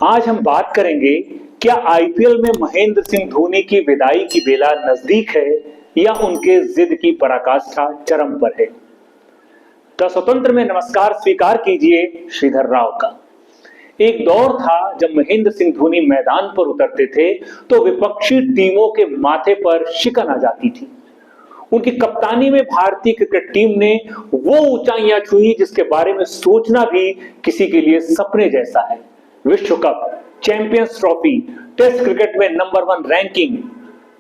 आज हम बात करेंगे, क्या आईपीएल में महेंद्र सिंह धोनी की विदाई की बेला नजदीक है या उनके जिद की पराकाष्ठा चरम पर है। द स्वतंत्र में नमस्कार स्वीकार कीजिए श्रीधर राव का। एक दौर था जब महेंद्र सिंह धोनी मैदान पर उतरते थे तो विपक्षी टीमों के माथे पर शिकन आ जाती थी। उनकी कप्तानी में भारतीय क्रिकेट टीम ने वो ऊंचाइयां छुई जिसके बारे में सोचना भी किसी के लिए सपने जैसा है। विश्व cup, champions trophy, test cricket में नंबर 1 रैंकिंग।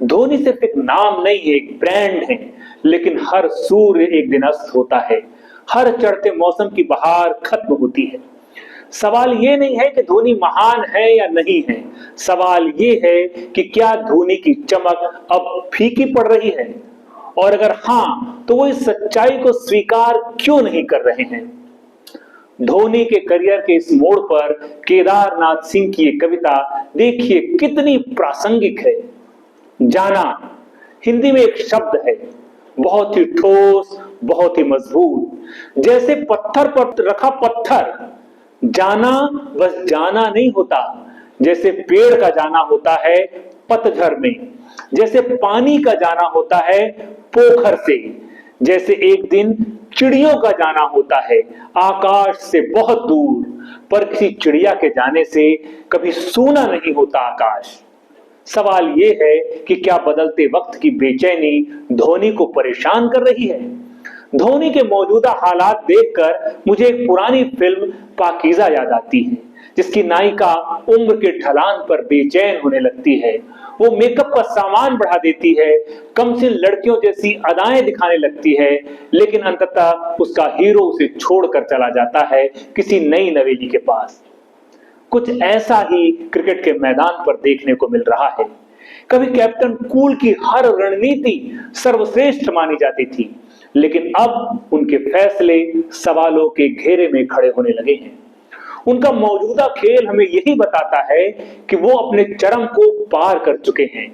धोनी सिर्फ एक नाम नहीं है, एक ब्रांड है। लेकिन हर सूर्य एक दिन अस्त होता है, हर चढ़ते मौसम की बहार खत्म होती है। सवाल ये नहीं है कि धोनी महान है या नहीं है, सवाल ये है कि क्या धोनी की चमक अब फीकी पड़ रही है, और अगर हां तो वो इस सच्चाई को स्वीकार क्यों नहीं कर रहे हैं। धोनी के करियर के इस मोड़ पर केदारनाथ सिंह की एक कविता देखिए कितनी प्रासंगिक है। जाना हिंदी में एक शब्द है, बहुत ही ठोस, बहुत ही मजबूत, जैसे पत्थर पर रखा पत्थर। जाना बस जाना नहीं होता, जैसे पेड़ का जाना होता है पतझड़ में, जैसे पानी का जाना होता है पोखर से, जैसे एक दिन चिड़ियों का जाना होता है आकाश से बहुत दूर। पर किसी चिड़िया के जाने से कभी सूना नहीं होता आकाश। सवाल यह है कि क्या बदलते वक्त की बेचैनी धोनी को परेशान कर रही है। धोनी के मौजूदा हालात देखकर मुझे एक पुरानी फिल्म पाकीज़ा याद आती है, जिसकी नायिका उम्र के ढलान पर बेचैन होने लगती है। वो मेकअप का सामान बढ़ा देती है, कमसिन लड़कियों जैसी अदाएं दिखाने लगती है, लेकिन अंततः उसका हीरो उसे छोड़कर चला जाता है किसी नई नवेली के पास। कुछ ऐसा ही क्रिकेट के मैदान पर देखने को मिल रहा है। कभी कैप्टन कूल की हर रणनीति सर्वश्रेष्ठ मानी जाती थी, लेकिन अब उनके फैसले सवालों के घेरे में खड़े होने लगे हैं। उनका मौजूदा खेल हमें यही बताता है कि वो अपने चरम को पार कर चुके हैं।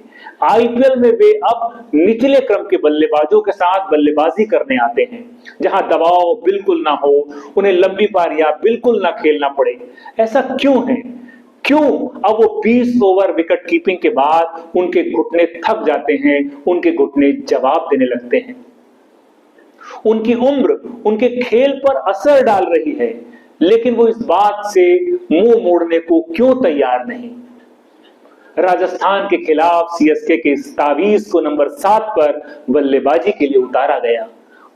आईपीएल में वे अब निचले क्रम के बल्लेबाजों के साथ बल्लेबाजी करने आते हैं, जहां दबाव बिल्कुल ना हो, उन्हें लंबी पारियां बिल्कुल ना खेलना पड़े। ऐसा क्यों है? क्यों अब वो 20 ओवर विकेट कीपिंग के बाद उनके घुटने थक जाते हैं, उनके घुटने जवाब देने लगते हैं। उनकी उम्र उनके खेल पर असर डाल रही है, लेकिन वो इस बात से मुंह मोड़ने को क्यों तैयार नहीं। राजस्थान के खिलाफ सीएसके के इस तावीज को नंबर 7 पर बल्लेबाजी के लिए उतारा गया,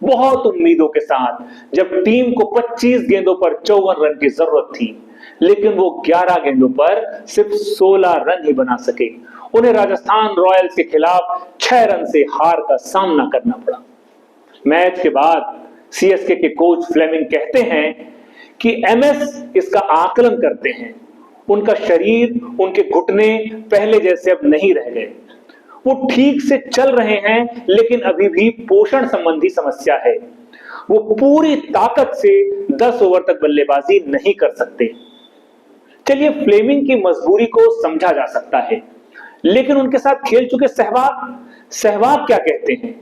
बहुत उम्मीदों के साथ, जब टीम को 25 गेंदों पर 54 रन की जरूरत थी, लेकिन वो 11 गेंदों पर सिर्फ 16 रन ही बना सके। उन्हें राजस्थान रॉयल्स के खिलाफ 6 रन से हार का सामना करना पड़ा। मैच के बाद सीएसके के कोच फ्लेमिंग कहते हैं कि एमएस इसका आकलन करते हैं। उनका शरीर, उनके घुटने पहले जैसे अब नहीं रह गए। वो ठीक से चल रहे हैं, लेकिन अभी भी पोषण संबंधी समस्या है। वो पूरी ताकत से 10 ओवर तक बल्लेबाजी नहीं कर सकते। चलिए, फ्लेमिंग की मजबूरी को समझा जा सकता है, लेकिन उनके साथ खेल चुके सहवाग क्या कहते हैं?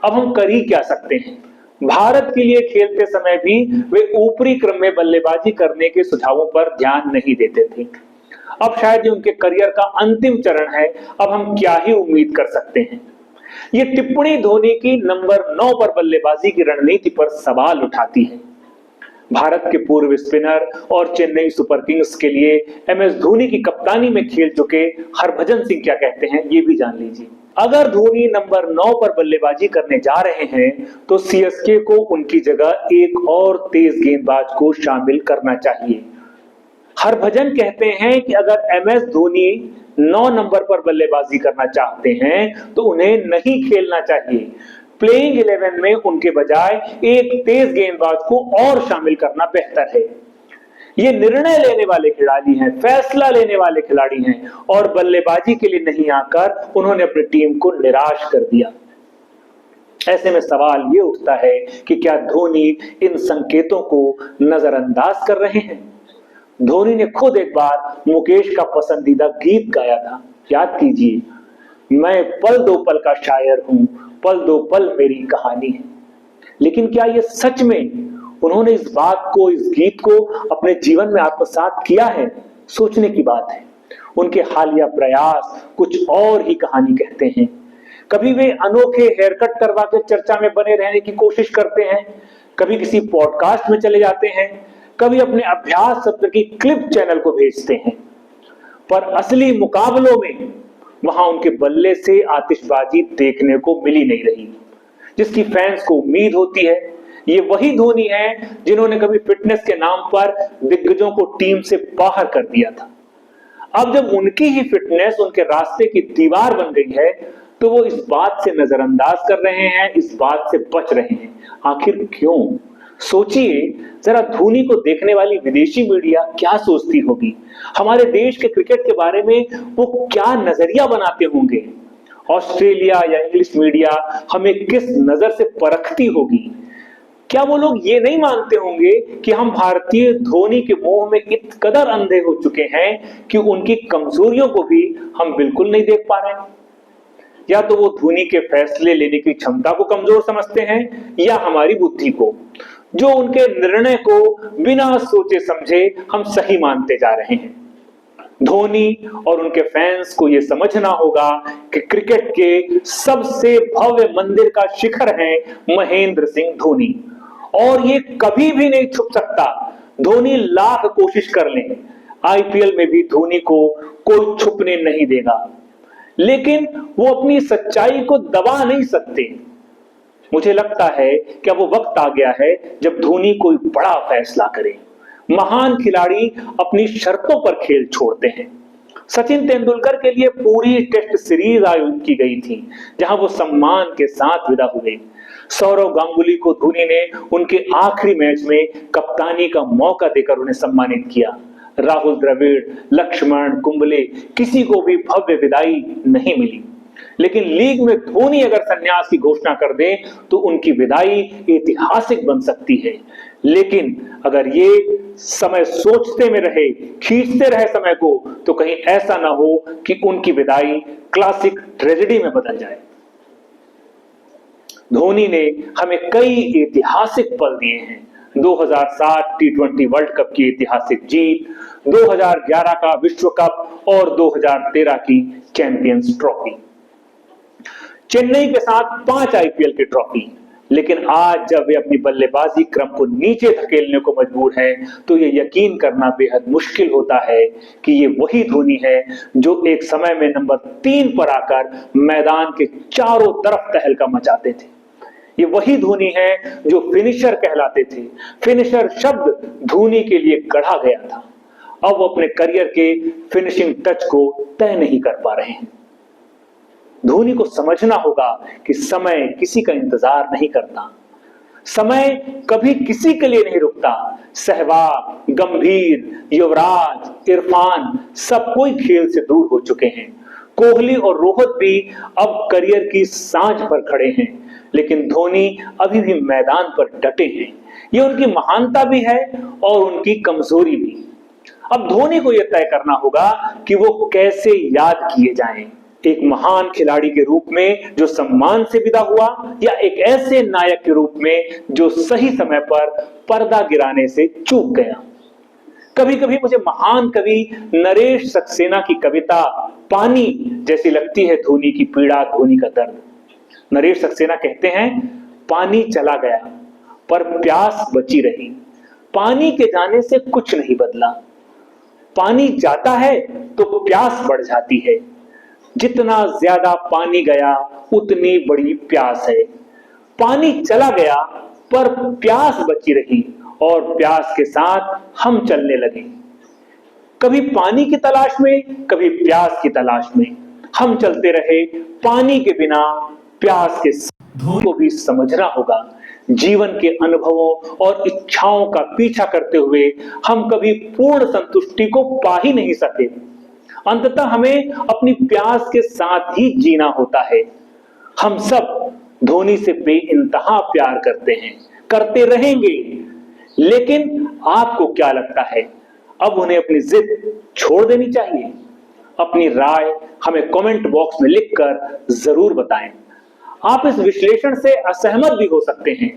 अब हम कर ही क्या सकते हैं। भारत के लिए खेलते समय भी वे ऊपरी क्रम में बल्लेबाजी करने के सुझावों पर ध्यान नहीं देते थे। अब शायद ये उनके करियर का अंतिम चरण है, अब हम क्या ही उम्मीद कर सकते हैं। ये टिप्पणी धोनी की नंबर 9 पर बल्लेबाजी की रणनीति पर सवाल उठाती है। भारत के पूर्व स्पिनर और चेन्नई सुपर किंग्स के लिए एमएस धोनी की कप्तानी में खेल चुके हरभजन सिंह क्या कहते हैं, ये भी जान लीजिए। अगर धोनी नंबर 9 पर बल्लेबाजी करने जा रहे हैं तो सीएसके को उनकी जगह एक और तेज गेंदबाज को शामिल करना चाहिए। हरभजन कहते हैं कि अगर एमएस धोनी 9 नंबर पर बल्लेबाजी करना चाहते हैं तो उन्हें नहीं खेलना चाहिए। प्लेइंग 11 में उनके बजाय एक तेज गेंदबाज को और शामिल करना बेहतर है। ये निर्णय लेने वाले खिलाड़ी हैं, फैसला लेने वाले खिलाड़ी हैं, और बल्लेबाजी के लिए नहीं आकर उन्होंने अपनी टीम को निराश कर दिया। ऐसे में सवाल ये उठता है कि क्या धोनी इन संकेतों को नजरअंदाज कर रहे हैं? धोनी ने खुद एक बार मुकेश का पसंदीदा गीत गाया था, याद कीजिए, मैं पल दो पल का शायर हूं, पल दो पल मेरी कहानी है। लेकिन क्या ये सच में उन्होंने इस बात को, इस गीत को अपने जीवन में आत्मसात किया है? सोचने की बात है। उनके हालिया प्रयास कुछ और ही कहानी कहते हैं। कभी वे अनोखे हेयर कट करवा के चर्चा में बने रहने की कोशिश करते हैं, कभी किसी पॉडकास्ट में चले जाते हैं, कभी अपने अभ्यास सत्र की क्लिप चैनल को भेजते हैं। पर असली मुकाबलों में वहां उनके बल्ले से आतिशबाजी देखने को मिली नहीं रही, जिसकी फैंस को उम्मीद होती है। ये वही धोनी है जिन्होंने कभी फिटनेस के नाम पर दिग्गजों को टीम से बाहर कर दिया था। अब जब उनकी ही फिटनेस उनके रास्ते की दीवार बन गई है, तो वो इस बात से नजरअंदाज कर रहे हैं, इस बात से बच रहे हैं। आखिर क्यों? सोचिए जरा, धोनी को देखने वाली विदेशी मीडिया क्या सोचती होगी? हमारे देश के क्रिकेट के बारे में वो क्या नजरिया बनाते होंगे? ऑस्ट्रेलिया या इंग्लिश मीडिया हमें किस नजर से परखती होगी? क्या वो लोग ये नहीं मानते होंगे कि हम भारतीय धोनी के मोह में इस कदर अंधे हो चुके हैं कि उनकी कमजोरियों को भी हम बिल्कुल नहीं देख पा रहे हैं? या तो वो धोनी के फैसले लेने की क्षमता को कमजोर समझते हैं, या हमारी बुद्धि को, जो उनके निर्णय को बिना सोचे समझे हम सही मानते जा रहे हैं। धोनी और उनके फैंस को यह समझना होगा कि क्रिकेट के सबसे भव्य मंदिर का शिखर है महेंद्र सिंह धोनी, और ये कभी भी नहीं छुप सकता। धोनी लाख कोशिश कर लें, आईपीएल में भी धोनी को कोई छुपने नहीं देगा, लेकिन वो अपनी सच्चाई को दबा नहीं सकते। मुझे लगता है कि अब वो वक्त आ गया है जब धोनी कोई बड़ा फैसला करे। महान खिलाड़ी अपनी शर्तों पर खेल छोड़ते हैं। सचिन तेंदुलकर के लिए पूरी टेस्ट सीरीज आयोजित की गई थी, जहां वो सम्मान के साथ विदा हुए। सौरव गांगुली को धोनी ने उनके आखिरी मैच में कप्तानी का मौका देकर उन्हें सम्मानित किया। राहुल द्रविड़, लक्ष्मण, कुंबले, किसी को भी भव्य विदाई नहीं मिली। लेकिन लीग में धोनी अगर संन्यास की घोषणा कर दे तो उनकी विदाई ऐतिहासिक बन सकती है। लेकिन अगर ये समय सोचते में रहे, खींचते रहे समय को, तो कहीं ऐसा ना हो कि उनकी विदाई क्लासिक ट्रेजेडी में बदल जाए। धोनी ने हमें कई ऐतिहासिक पल दिए हैं। 2007 टी20 वर्ल्ड कप की ऐतिहासिक जीत, 2011 का विश्व कप और 2013 की चैंपियंस ट्रॉफी। चेन्नई के साथ 5 आईपीएल की ट्रॉफी। लेकिन आज जब वे अपनी बल्लेबाजी क्रम को नीचे धकेलने को मजबूर हैं, तो ये यकीन करना बेहद मुश्किल होता है कि ये वही धोनी है जो एक समय में नंबर 3 पर आकर मैदान के चारों तरफ तहलका मचाते थे। ये वही धोनी है जो फिनिशर कहलाते थे। फिनिशर शब्द धोनी के लिए गढ़ा गया था। अब वो अपने करियर के फिनिशिंग टच को तय नहीं कर पा रहे हैं। धोनी को समझना होगा कि समय किसी का इंतजार नहीं करता, समय कभी किसी के लिए नहीं रुकता। सहवाग, गंभीर, युवराज, इरफान सब कोई खेल से दूर हो चुके हैं। कोहली और रोहित भी अब करियर की सांझ पर खड़े हैं, लेकिन धोनी अभी भी मैदान पर डटे हैं। ये उनकी महानता भी है और उनकी कमजोरी भी। अब धोनी को यह तय करना होगा कि वो कैसे याद किए जाएं। एक महान खिलाड़ी के रूप में जो सम्मान से विदा हुआ, या एक ऐसे नायक के रूप में जो सही समय पर पर्दा गिराने से चूक गया। कभी कभी मुझे महान कवि नरेश सक्सेना की कविता पानी जैसी लगती है। धोनी की पीड़ा, धोनी का दर्द। नरेश सक्सेना कहते हैं, पानी चला गया पर प्यास बची रही। पानी के जाने से कुछ नहीं बदला। पानी जाता है तो प्यास बढ़ जाती है। जितना ज्यादा पानी गया उतनी बड़ी प्यास है। पानी चला गया पर प्यास बची रही, और प्यास के साथ हम चलने लगे। कभी पानी की तलाश में, कभी प्यास की तलाश में हम चलते रहे। पानी के बिना प्यास के साथ को भी समझना होगा। जीवन के अनुभवों और इच्छाओं का पीछा करते हुए हम कभी पूर्ण संतुष्टि को पा ही नहीं सके। अंततः हमें अपनी प्यास के साथ ही जीना होता है। हम सब धोनी से बेइंतहा प्यार करते हैं, करते रहेंगे। लेकिन आपको क्या लगता है, अब उन्हें अपनी जिद छोड़ देनी चाहिए? अपनी राय हमें कमेंट बॉक्स में लिखकर जरूर बताएं। आप इस विश्लेषण से असहमत भी हो सकते हैं,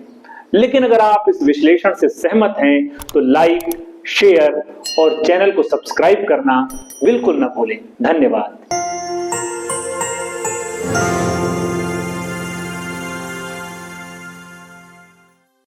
लेकिन अगर आप इस विश्लेषण से सहमत हैं तो लाइक, शेयर और चैनल को सब्सक्राइब करना बिल्कुल न भूलें। धन्यवाद।